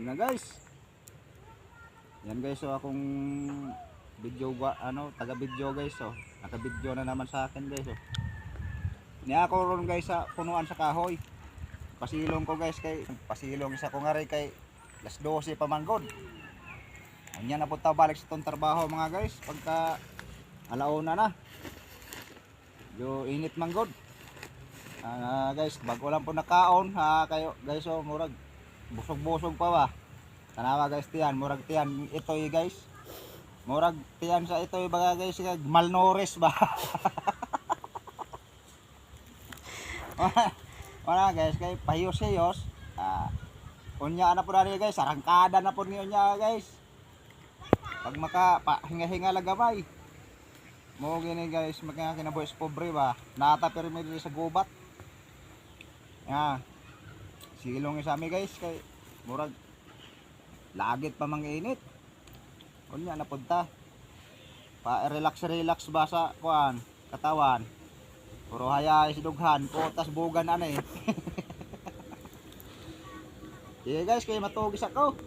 na guys. Yan guys, so akong video taga video guys, so naka-video na naman sa akin guys. So niya ako ron guys sa punuan sa kahoy. Pasilong ko guys kay pasilong isa ko nga rin kay alas 12 pa man god. Anya na punta balik sa tong trabaho mga guys pagka alauna na. Yo init man god. Guys, bago lang po nakaon ha kayo guys, so murag busog-busog pa ba. Tanawa guys tiyan, murag tiyan itoy guys. Murag tiyan sa itoy baga guys, malnourished ba. Wala guys, kay pahiyos-hiyos. Unya na po na guys, arangkada na po niyo niya guys. Pag hinga-hinga lang gamay. Mo gini guys, kinabuhi sa pobre ba. Nata pero may sa gubat. Silong sa amin guys kay murag lagit pa manginit. Unya na punta. Pa relax ba sa kuan, katawan. Puro haya isidughan, potas bugan ano eh. Yeah guys, kay matugis ako.